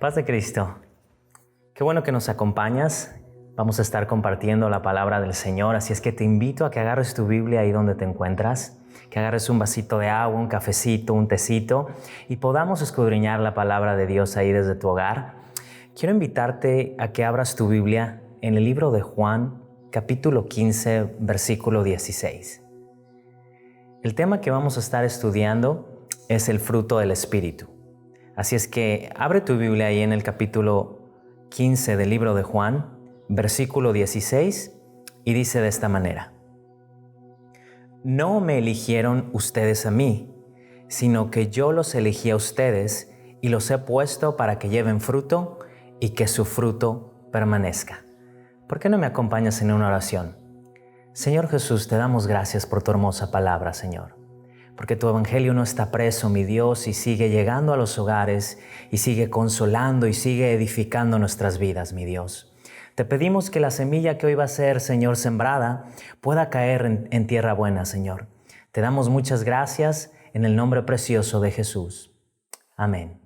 Paz de Cristo. Qué bueno que nos acompañas. Vamos a estar compartiendo la palabra del Señor, así es que te invito a que agarres tu Biblia ahí donde te encuentras, que agarres un vasito de agua, un cafecito, un tecito y podamos escudriñar la palabra de Dios ahí desde tu hogar. Quiero invitarte a que abras tu Biblia en el libro de Juan, capítulo 15, versículo 16. El tema que vamos a estar estudiando es el fruto del Espíritu. Así es que abre tu Biblia ahí en el capítulo 15 del libro de Juan, versículo 16, y dice de esta manera: No me eligieron ustedes a mí, sino que yo los elegí a ustedes y los he puesto para que lleven fruto y que su fruto permanezca. ¿Por qué no me acompañas en una oración? Señor Jesús, te damos gracias por tu hermosa palabra, Señor. Porque tu evangelio no está preso, mi Dios, y sigue llegando a los hogares, y sigue consolando, y sigue edificando nuestras vidas, mi Dios. Te pedimos que la semilla que hoy va a ser, Señor, sembrada, pueda caer en tierra buena, Señor. Te damos muchas gracias en el nombre precioso de Jesús. Amén.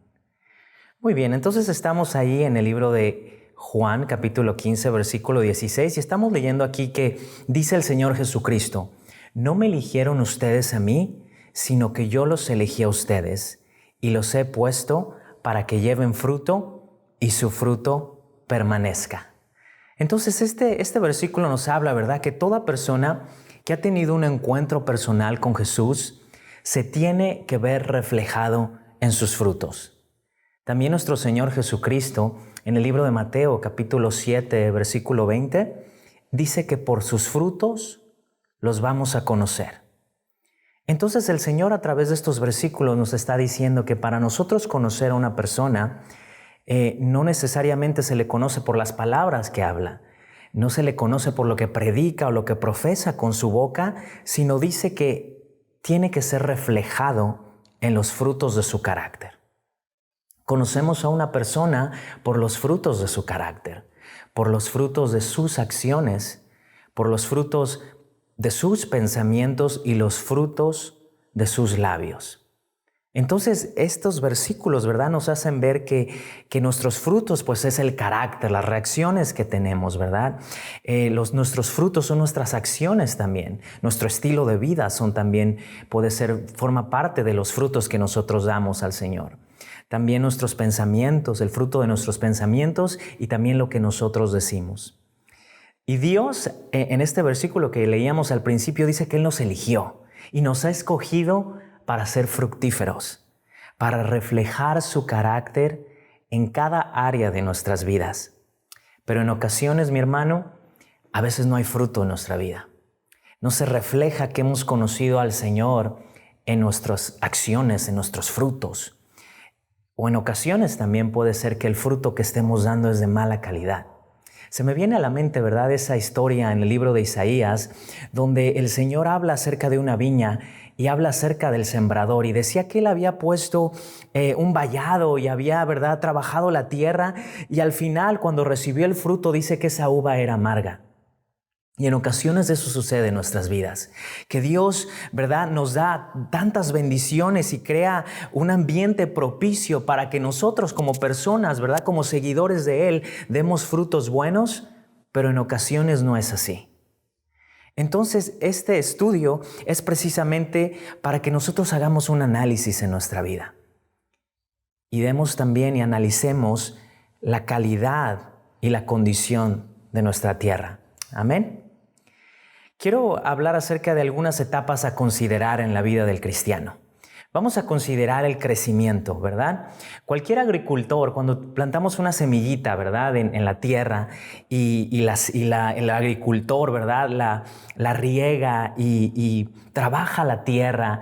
Muy bien, entonces estamos ahí en el libro de Juan, capítulo 15, versículo 16, y estamos leyendo aquí que dice el Señor Jesucristo: No me eligieron ustedes a mí, sino que yo los elegí a ustedes y los he puesto para que lleven fruto y su fruto permanezca. Entonces este versículo nos habla, ¿verdad?, que toda persona que ha tenido un encuentro personal con Jesús se tiene que ver reflejado en sus frutos. También nuestro Señor Jesucristo, en el libro de Mateo, capítulo 7, versículo 20, dice que por sus frutos los vamos a conocer. Entonces el Señor, a través de estos versículos, nos está diciendo que para nosotros conocer a una persona, no necesariamente se le conoce por las palabras que habla, no se le conoce por lo que predica o lo que profesa con su boca, sino dice que tiene que ser reflejado en los frutos de su carácter. Conocemos a una persona por los frutos de su carácter, por los frutos de sus acciones, por los frutos de sus pensamientos y los frutos de sus labios. Entonces estos versículos, ¿verdad?, nos hacen ver que nuestros frutos pues es el carácter, las reacciones que tenemos, ¿verdad? Nuestros frutos son nuestras acciones también, nuestro estilo de vida forma parte de los frutos que nosotros damos al Señor. También nuestros pensamientos, el fruto de nuestros pensamientos y también lo que nosotros decimos. Y Dios, en este versículo que leíamos al principio, dice que Él nos eligió y nos ha escogido para ser fructíferos, para reflejar su carácter en cada área de nuestras vidas. Pero en ocasiones, mi hermano, a veces no hay fruto en nuestra vida. No se refleja que hemos conocido al Señor en nuestras acciones, en nuestros frutos. O en ocasiones también puede ser que el fruto que estemos dando es de mala calidad. Se me viene a la mente, ¿verdad?, esa historia en el libro de Isaías, donde el Señor habla acerca de una viña y habla acerca del sembrador, y decía que él había puesto un vallado y había, ¿verdad?, trabajado la tierra, y al final, cuando recibió el fruto, dice que esa uva era amarga. Y en ocasiones eso sucede en nuestras vidas, que Dios, ¿verdad?, nos da tantas bendiciones y crea un ambiente propicio para que nosotros como personas, ¿verdad?, como seguidores de Él, demos frutos buenos, pero en ocasiones no es así. Entonces este estudio es precisamente para que nosotros hagamos un análisis en nuestra vida y demos también y analicemos la calidad y la condición de nuestra tierra. Amén. Quiero hablar acerca de algunas etapas a considerar en la vida del cristiano. Vamos a considerar el crecimiento, ¿verdad? Cualquier agricultor, cuando plantamos una semillita, ¿verdad?, en la tierra el agricultor, ¿verdad?, la riega y trabaja la tierra,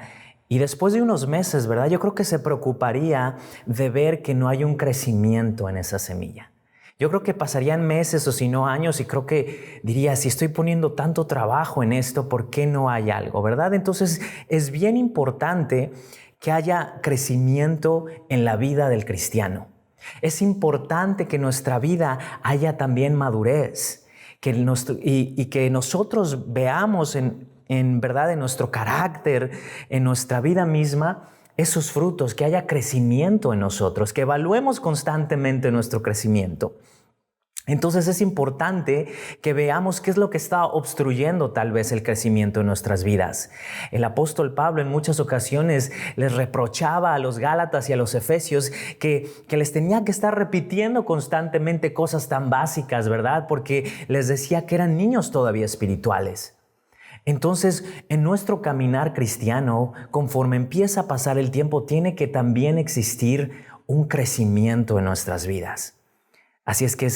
y después de unos meses, ¿verdad?, yo creo que se preocuparía de ver que no hay un crecimiento en esa semilla. Yo creo que pasarían meses o si no años y creo que diría, si estoy poniendo tanto trabajo en esto, ¿por qué no hay algo, verdad? Entonces es bien importante que haya crecimiento en la vida del cristiano. Es importante que en nuestra vida haya también madurez, y que nosotros veamos en verdad en nuestro carácter, en nuestra vida misma, esos frutos, que haya crecimiento en nosotros, que evaluemos constantemente nuestro crecimiento. Entonces es importante que veamos qué es lo que está obstruyendo tal vez el crecimiento en nuestras vidas. El apóstol Pablo en muchas ocasiones les reprochaba a los Gálatas y a los Efesios que les tenía que estar repitiendo constantemente cosas tan básicas, ¿verdad? Porque les decía que eran niños todavía espirituales. Entonces, en nuestro caminar cristiano, conforme empieza a pasar el tiempo, tiene que también existir un crecimiento en nuestras vidas. Así es que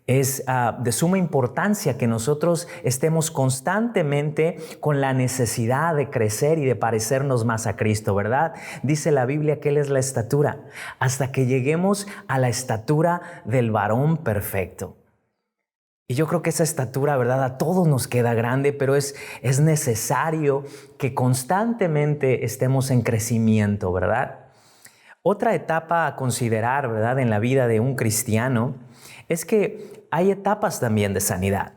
es de suma importancia que nosotros estemos constantemente con la necesidad de crecer y de parecernos más a Cristo, ¿verdad? Dice la Biblia que Él es la estatura, hasta que lleguemos a la estatura del varón perfecto. Y yo creo que esa estatura, ¿verdad? A todos nos queda grande, pero es necesario que constantemente estemos en crecimiento, ¿verdad? Otra etapa a considerar, ¿verdad?, en la vida de un cristiano es que hay etapas también de sanidad.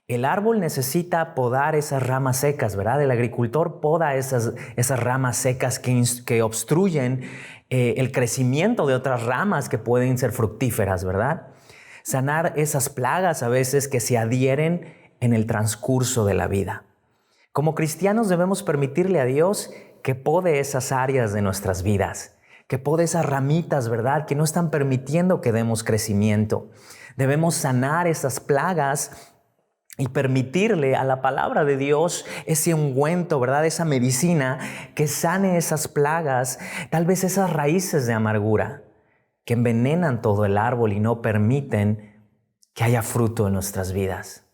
El árbol necesita podar esas ramas secas, ¿verdad? El agricultor poda esas ramas secas que obstruyen el crecimiento de otras ramas que pueden ser fructíferas, ¿verdad? Sanar esas plagas a veces que se adhieren en el transcurso de la vida. Como cristianos debemos permitirle a Dios que pode esas áreas de nuestras vidas, que pode esas ramitas, ¿verdad?, que no están permitiendo que demos crecimiento. Debemos sanar esas plagas y permitirle a la palabra de Dios ese ungüento, ¿verdad?, esa medicina que sane esas plagas, tal vez esas raíces de amargura que envenenan todo el árbol y no permiten que haya fruto en nuestras vidas.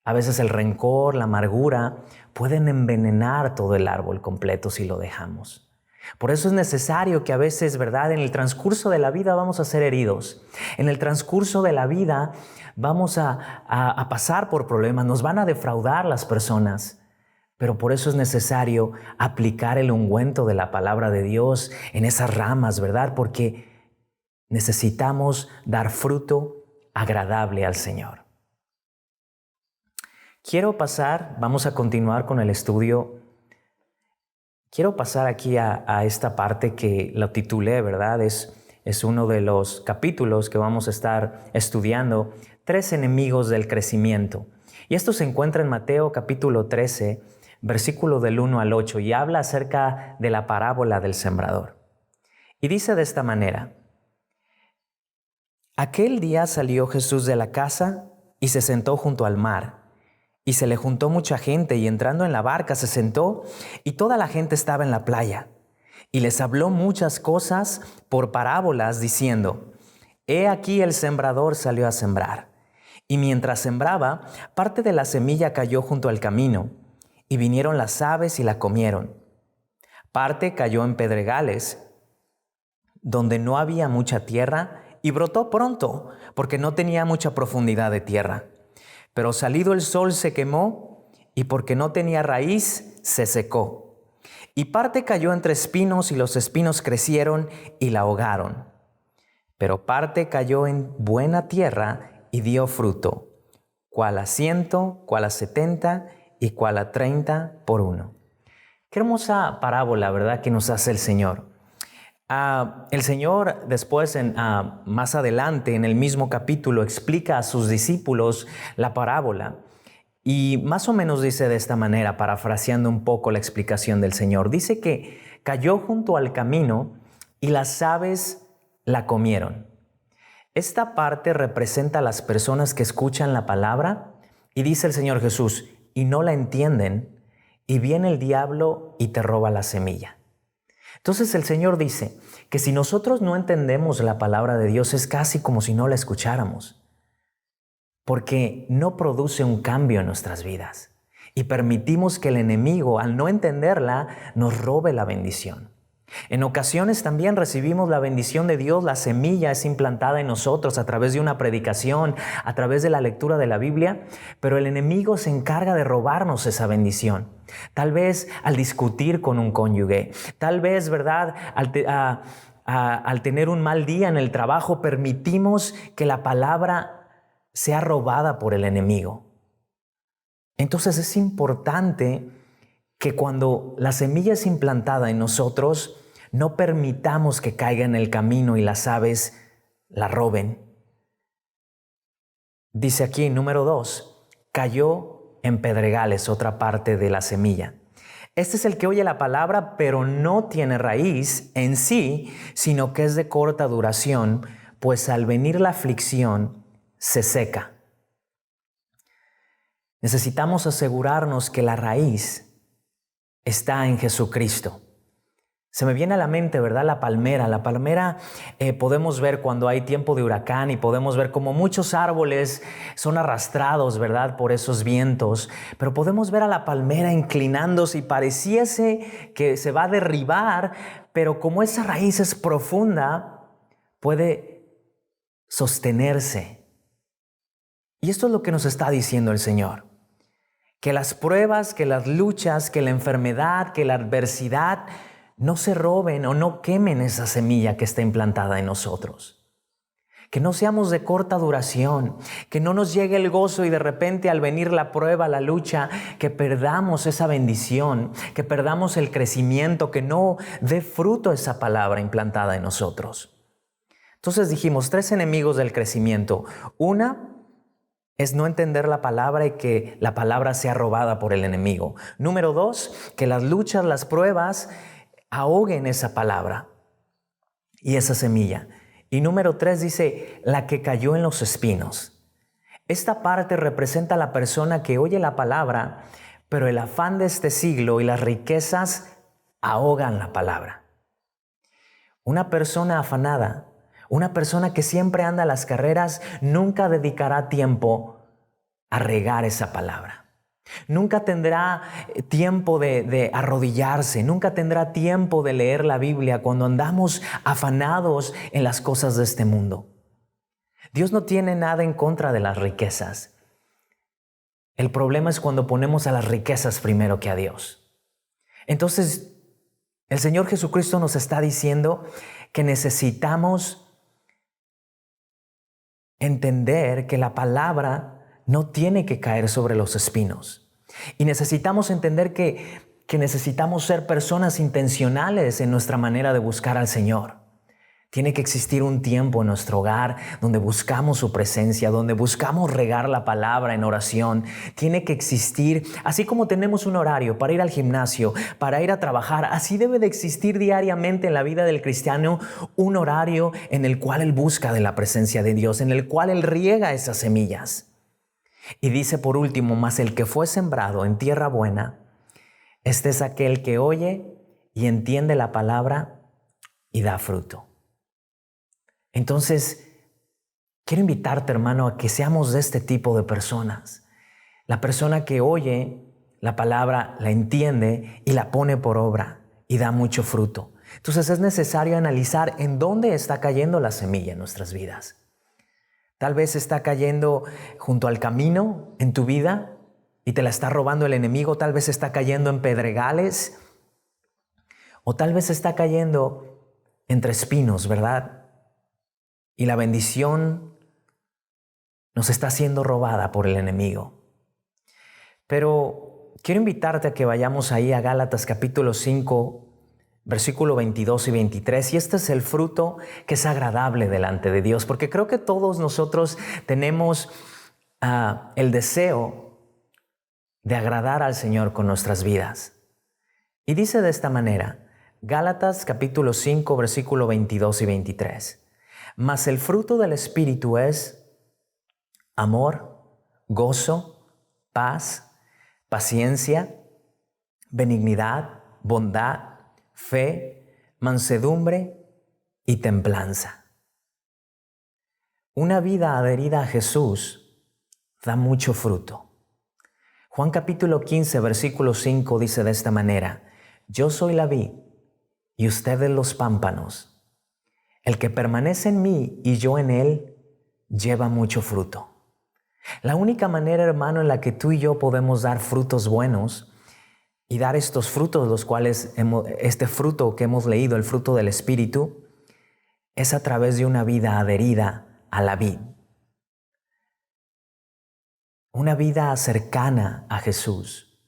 A veces el rencor, la amargura pueden envenenar todo el árbol completo si lo dejamos. Por eso es necesario que a veces, ¿verdad?, en el transcurso de la vida vamos a ser heridos. En el transcurso de la vida vamos a pasar por problemas, nos van a defraudar las personas. Pero por eso es necesario aplicar el ungüento de la palabra de Dios en esas ramas, ¿verdad? Porque necesitamos dar fruto agradable al Señor. Vamos a continuar con el estudio. Quiero pasar aquí a esta parte que lo titulé, ¿verdad? Es uno de los capítulos que vamos a estar estudiando, 3 enemigos del crecimiento. Y esto se encuentra en Mateo capítulo 13, versículo del 1 al 8, y habla acerca de la parábola del sembrador. Y dice de esta manera: Aquel día salió Jesús de la casa y se sentó junto al mar. Y se le juntó mucha gente, y entrando en la barca se sentó, y toda la gente estaba en la playa. Y les habló muchas cosas por parábolas, diciendo: He aquí el sembrador salió a sembrar. Y mientras sembraba, parte de la semilla cayó junto al camino, y vinieron las aves y la comieron. Parte cayó en pedregales, donde no había mucha tierra, y brotó pronto, porque no tenía mucha profundidad de tierra. Pero salido el sol se quemó, y porque no tenía raíz, se secó. Y parte cayó entre espinos, y los espinos crecieron y la ahogaron. Pero parte cayó en buena tierra y dio fruto, cuál a 100, cuál a 70 y cuál a 30 por uno. Qué hermosa parábola, ¿verdad?, que nos hace el Señor. El Señor después, más adelante, en el mismo capítulo, explica a sus discípulos la parábola. Y más o menos dice de esta manera, parafraseando un poco la explicación del Señor. Dice que cayó junto al camino y las aves la comieron. Esta parte representa a las personas que escuchan la palabra y dice el Señor Jesús, y no la entienden, y viene el diablo y te roba la semilla. Entonces el Señor dice que si nosotros no entendemos la palabra de Dios es casi como si no la escucháramos, porque no produce un cambio en nuestras vidas y permitimos que el enemigo, al no entenderla, nos robe la bendición. En ocasiones también recibimos la bendición de Dios, la semilla es implantada en nosotros a través de una predicación, a través de la lectura de la Biblia, pero el enemigo se encarga de robarnos esa bendición. Tal vez al discutir con un cónyuge, tal vez, ¿verdad?, al tener un mal día en el trabajo, permitimos que la palabra sea robada por el enemigo. Entonces es importante que cuando la semilla es implantada en nosotros, No permitamos que caiga en el camino y las aves la roben. Dice aquí, número 2, cayó en pedregales, otra parte de la semilla. Este es el que oye la palabra, pero no tiene raíz en sí, sino que es de corta duración, pues al venir la aflicción se seca. Necesitamos asegurarnos que la raíz está en Jesucristo. Se me viene a la mente, ¿verdad? La palmera. La palmera podemos ver cuando hay tiempo de huracán y podemos ver como muchos árboles son arrastrados, ¿verdad? Por esos vientos. Pero podemos ver a la palmera inclinándose y pareciese que se va a derribar, pero como esa raíz es profunda, puede sostenerse. Y esto es lo que nos está diciendo el Señor. Que las pruebas, que las luchas, que la enfermedad, que la adversidad no se roben o no quemen esa semilla que está implantada en nosotros. Que no seamos de corta duración, que no nos llegue el gozo y de repente al venir la prueba, la lucha, que perdamos esa bendición, que perdamos el crecimiento, que no dé fruto esa palabra implantada en nosotros. Entonces dijimos 3 enemigos del crecimiento. Una es no entender la palabra y que la palabra sea robada por el enemigo. Número 2, que las luchas, las pruebas ahoguen esa palabra y esa semilla. Y número 3 dice, la que cayó en los espinos. Esta parte representa a la persona que oye la palabra, pero el afán de este siglo y las riquezas ahogan la palabra. Una persona afanada, una persona que siempre anda a las carreras, nunca dedicará tiempo a regar esa palabra. Nunca tendrá tiempo de arrodillarse, nunca tendrá tiempo de leer la Biblia cuando andamos afanados en las cosas de este mundo. Dios no tiene nada en contra de las riquezas. El problema es cuando ponemos a las riquezas primero que a Dios. Entonces, el Señor Jesucristo nos está diciendo que necesitamos entender que la palabra no tiene que caer sobre los espinos. Y necesitamos entender que necesitamos ser personas intencionales en nuestra manera de buscar al Señor. Tiene que existir un tiempo en nuestro hogar donde buscamos su presencia, donde buscamos regar la palabra en oración. Tiene que existir, así como tenemos un horario para ir al gimnasio, para ir a trabajar, así debe de existir diariamente en la vida del cristiano un horario en el cual él busca de la presencia de Dios, en el cual él riega esas semillas. Y dice por último, mas el que fue sembrado en tierra buena, este es aquel que oye y entiende la palabra y da fruto. Entonces, quiero invitarte, hermano, a que seamos de este tipo de personas. La persona que oye la palabra, la entiende y la pone por obra y da mucho fruto. Entonces es necesario analizar en dónde está cayendo la semilla en nuestras vidas. Tal vez está cayendo junto al camino en tu vida y te la está robando el enemigo. Tal vez está cayendo en pedregales o tal vez está cayendo entre espinos, ¿verdad? Y la bendición nos está siendo robada por el enemigo. Pero quiero invitarte a que vayamos ahí a Gálatas capítulo 5, versículo 22 y 23. Y este es el fruto que es agradable delante de Dios, porque creo que todos nosotros tenemos el deseo de agradar al Señor con nuestras vidas. Y dice de esta manera, Gálatas capítulo 5, versículo 22 y 23. Mas el fruto del Espíritu es amor, gozo, paz, paciencia, benignidad, bondad, fe, mansedumbre y templanza. Una vida adherida a Jesús da mucho fruto. Juan capítulo 15, versículo 5 dice de esta manera, yo soy la vid y ustedes los pámpanos. El que permanece en mí y yo en él, lleva mucho fruto. La única manera, hermano, en la que tú y yo podemos dar frutos buenos y dar estos frutos, los cuales este fruto que hemos leído, el fruto del Espíritu, es a través de una vida adherida a la vid. Una vida cercana a Jesús.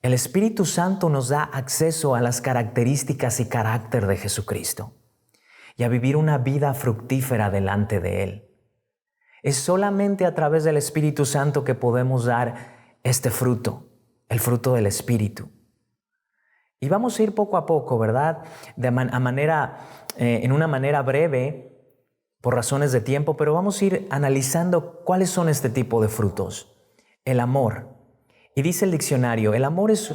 El Espíritu Santo nos da acceso a las características y carácter de Jesucristo y a vivir una vida fructífera delante de Él. Es solamente a través del Espíritu Santo que podemos dar este fruto, el fruto del Espíritu. Y vamos a ir poco a poco, ¿verdad? En una manera breve, por razones de tiempo, pero vamos a ir analizando cuáles son este tipo de frutos. El amor. Y dice el diccionario, el amor es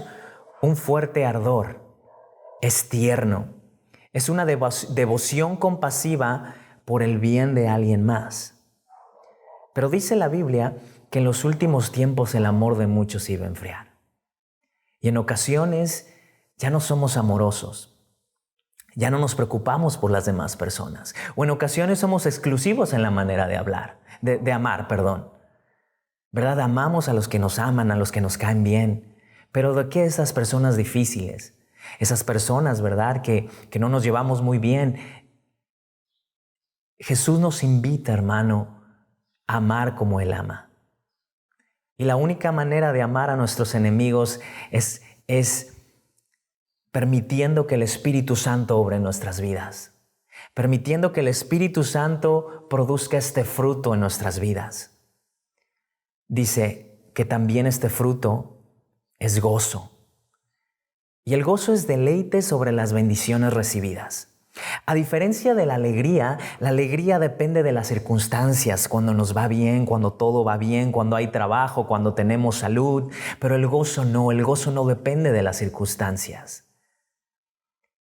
un fuerte ardor, es tierno, es una devoción compasiva por el bien de alguien más. Pero dice la Biblia que en los últimos tiempos el amor de muchos iba a enfriar. Y en ocasiones ya no somos amorosos, ya no nos preocupamos por las demás personas. O en ocasiones somos exclusivos en la manera de amar. ¿Verdad? Amamos a los que nos aman, a los que nos caen bien. Pero ¿de qué esas personas difíciles? Esas personas, ¿verdad? Que no nos llevamos muy bien. Jesús nos invita, hermano, a amar como Él ama. Y la única manera de amar a nuestros enemigos es permitiendo que el Espíritu Santo obre en nuestras vidas. Permitiendo que el Espíritu Santo produzca este fruto en nuestras vidas. Dice que también este fruto es gozo. Y el gozo es deleite sobre las bendiciones recibidas. A diferencia de la alegría depende de las circunstancias, cuando nos va bien, cuando todo va bien, cuando hay trabajo, cuando tenemos salud, pero el gozo no depende de las circunstancias.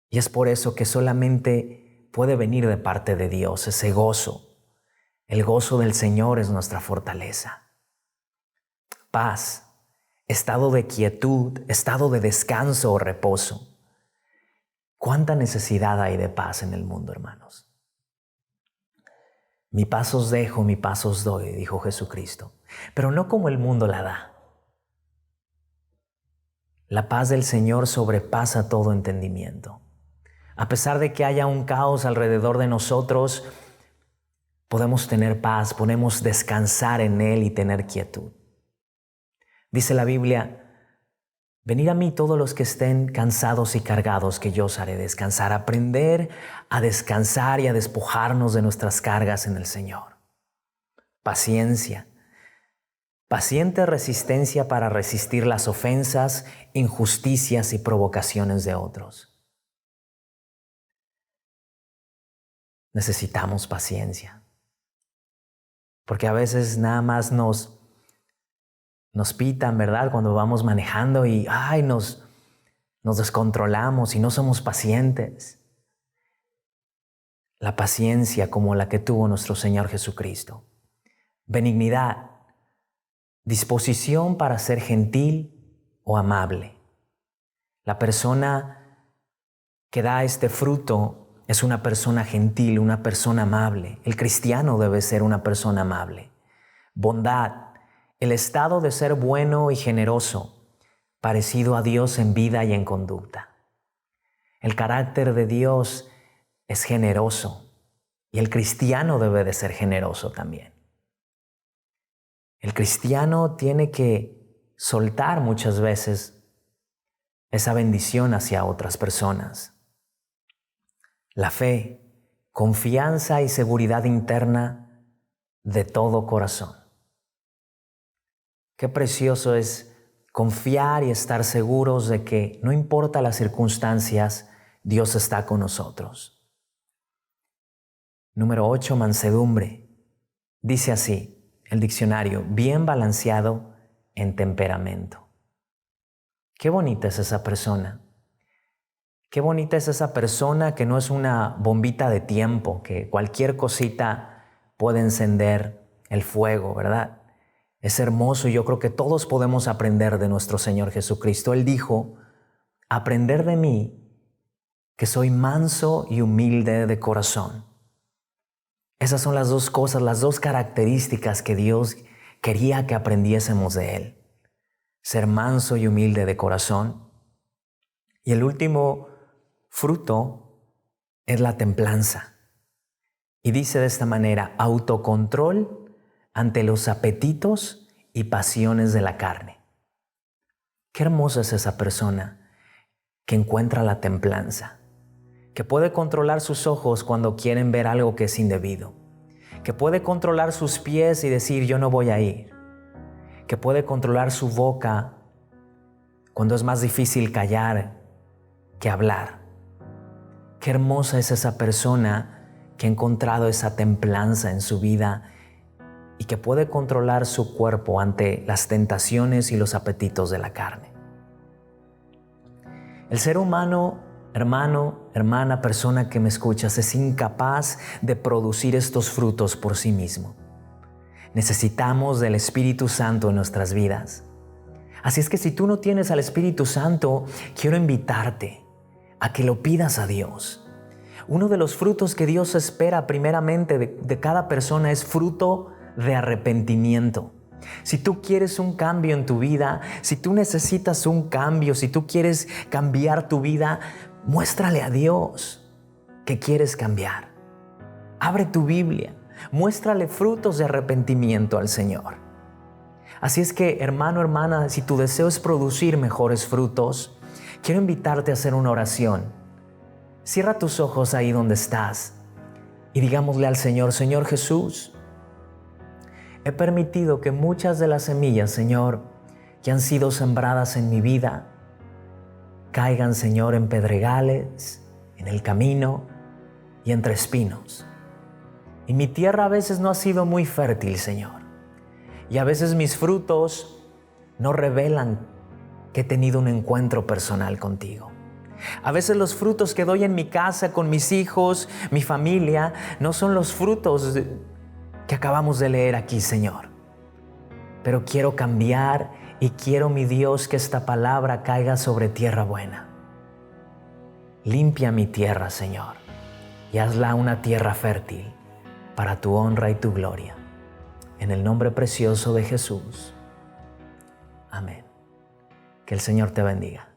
Y es por eso que solamente puede venir de parte de Dios ese gozo. El gozo del Señor es nuestra fortaleza. Paz, estado de quietud, estado de descanso o reposo. ¿Cuánta necesidad hay de paz en el mundo, hermanos? Mi paz os dejo, mi paz os doy, dijo Jesucristo, pero no como el mundo la da. La paz del Señor sobrepasa todo entendimiento. A pesar de que haya un caos alrededor de nosotros, podemos tener paz, podemos descansar en Él y tener quietud. Dice la Biblia, venid a mí todos los que estén cansados y cargados, que yo os haré descansar. Aprender a descansar y a despojarnos de nuestras cargas en el Señor. Paciencia. Paciente resistencia para resistir las ofensas, injusticias y provocaciones de otros. Necesitamos paciencia. Porque a veces nada más nos pitan, ¿verdad? Cuando vamos manejando y nos descontrolamos y no somos pacientes. La paciencia como la que tuvo nuestro Señor Jesucristo. Benignidad, disposición para ser gentil o amable. La persona que da este fruto es una persona gentil, una persona amable. El cristiano debe ser una persona amable. Bondad, el estado de ser bueno y generoso, parecido a Dios en vida y en conducta. El carácter de Dios es generoso y el cristiano debe de ser generoso también. El cristiano tiene que soltar muchas veces esa bendición hacia otras personas. La fe, confianza y seguridad interna de todo corazón. Qué precioso es confiar y estar seguros de que no importa las circunstancias, Dios está con nosotros. Número 8, mansedumbre. Dice así el diccionario, bien balanceado en temperamento. Qué bonita es esa persona. Qué bonita es esa persona que no es una bombita de tiempo, que cualquier cosita puede encender el fuego, ¿verdad? Es hermoso y yo creo que todos podemos aprender de nuestro Señor Jesucristo. Él dijo, aprender de mí, que soy manso y humilde de corazón. Esas son las dos cosas, las dos características que Dios quería que aprendiésemos de Él. Ser manso y humilde de corazón. Y el último fruto es la templanza. Y dice de esta manera, autocontrol ante los apetitos y pasiones de la carne. Qué hermosa es esa persona que encuentra la templanza, que puede controlar sus ojos cuando quieren ver algo que es indebido, que puede controlar sus pies y decir yo no voy a ir, que puede controlar su boca cuando es más difícil callar que hablar. Qué hermosa es esa persona que ha encontrado esa templanza en su vida y que puede controlar su cuerpo ante las tentaciones y los apetitos de la carne. El ser humano, hermano, hermana, persona que me escuchas, es incapaz de producir estos frutos por sí mismo. Necesitamos del Espíritu Santo en nuestras vidas. Así es que si tú no tienes al Espíritu Santo, quiero invitarte a que lo pidas a Dios. Uno de los frutos que Dios espera primeramente de cada persona es fruto de arrepentimiento. Si tú quieres un cambio en tu vida, si tú necesitas un cambio, si tú quieres cambiar tu vida, muéstrale a Dios que quieres cambiar. Abre tu Biblia, muéstrale frutos de arrepentimiento al Señor. Así es que, hermano, hermana, si tu deseo es producir mejores frutos, quiero invitarte a hacer una oración. Cierra tus ojos ahí donde estás y digámosle al Señor, Señor Jesús, he permitido que muchas de las semillas, Señor, que han sido sembradas en mi vida, caigan, Señor, en pedregales, en el camino y entre espinos. Y mi tierra a veces no ha sido muy fértil, Señor. Y a veces mis frutos no revelan que he tenido un encuentro personal contigo. A veces los frutos que doy en mi casa, con mis hijos, mi familia, no son los frutos que acabamos de leer aquí, Señor. Pero quiero cambiar y quiero, mi Dios, que esta palabra caiga sobre tierra buena. Limpia mi tierra, Señor, y hazla una tierra fértil para tu honra y tu gloria. En el nombre precioso de Jesús. Amén. Que el Señor te bendiga.